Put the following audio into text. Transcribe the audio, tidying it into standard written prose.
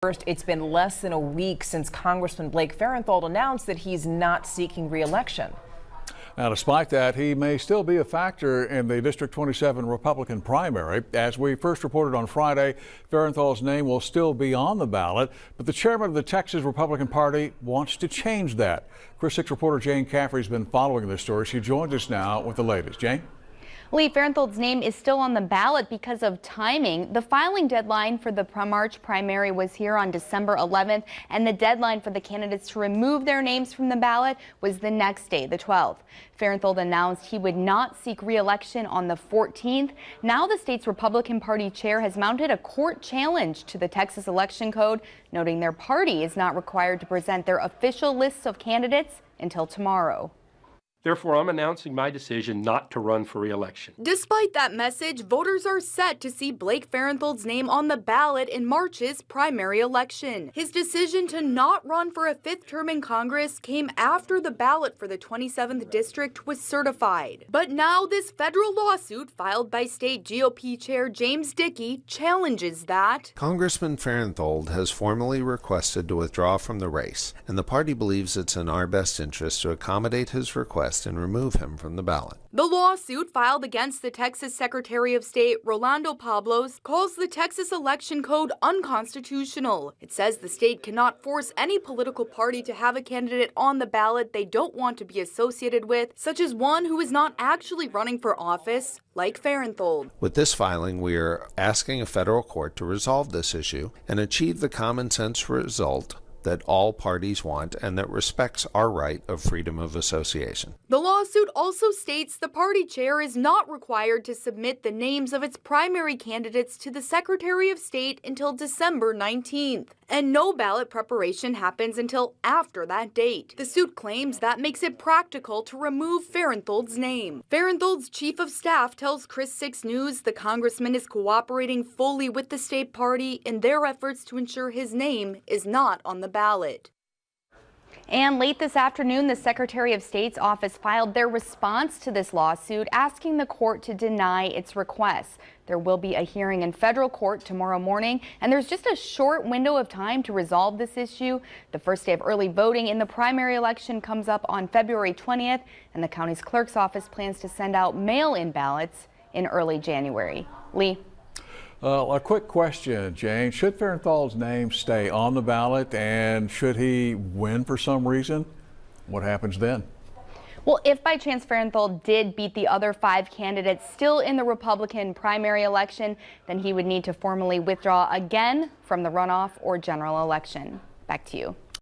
First, it's been less than a week since Congressman Blake Farenthold announced that he's not seeking re-election. Now, despite that, he may still be a factor in the District 27 Republican primary. As we first reported on Friday, Farenthold's name will still be on the ballot, but the chairman of the Texas Republican Party wants to change that. Chris 6 reporter Jane Caffrey's been following this story. She joins us now with the latest. Jane? Lee, Farenthold's name is still on the ballot because of timing. The filing deadline for the March primary was here on December 11th, and the deadline for the candidates to remove their names from the ballot was the next day, the 12th. Farenthold announced he would not seek re-election on the 14th. Now the state's Republican Party chair has mounted a court challenge to the Texas election code, noting their party is not required to present their official lists of candidates until tomorrow. Therefore, I'm announcing my decision not to run for re-election. Despite that message, voters are set to see Blake Farenthold's name on the ballot in March's primary election. His decision to not run for a fifth term in Congress came after the ballot for the 27th district was certified. But now this federal lawsuit filed by state GOP Chair James Dickey challenges that. Congressman Farenthold has formally requested to withdraw from the race, and the party believes it's in our best interest to accommodate his request and remove him from the ballot. The lawsuit filed against the Texas Secretary of State Rolando Pablos calls the Texas election code unconstitutional. It says the state cannot force any political party to have a candidate on the ballot they don't want to be associated with, such as one who is not actually running for office, like Farenthold. With this filing, we are asking a federal court to resolve this issue and achieve the common sense result that all parties want and that respects our right of freedom of association. The lawsuit also states the party chair is not required to submit the names of its primary candidates to the Secretary of State until December 19th, and no ballot preparation happens until after that date. The suit claims that makes it practical to remove Farenthold's name. Farenthold's chief of staff tells Chris 6 News the congressman is cooperating fully with the state party in their efforts to ensure his name is not on the ballot. And late this afternoon, the Secretary of State's office filed their response to this lawsuit, asking the court to deny its requests. There will be a hearing in federal court tomorrow morning, and there's just a short window of time to resolve this issue. The first day of early voting in the primary election comes up on February 20th, and the county's clerk's office plans to send out mail-in ballots in early January. Lee? A quick question, Jane. Should Farenthold's name stay on the ballot, and should he win for some reason? What happens then? Well, if by chance Farenthold did beat the other 5 candidates still in the Republican primary election, then he would need to formally withdraw again from the runoff or general election. Back to you.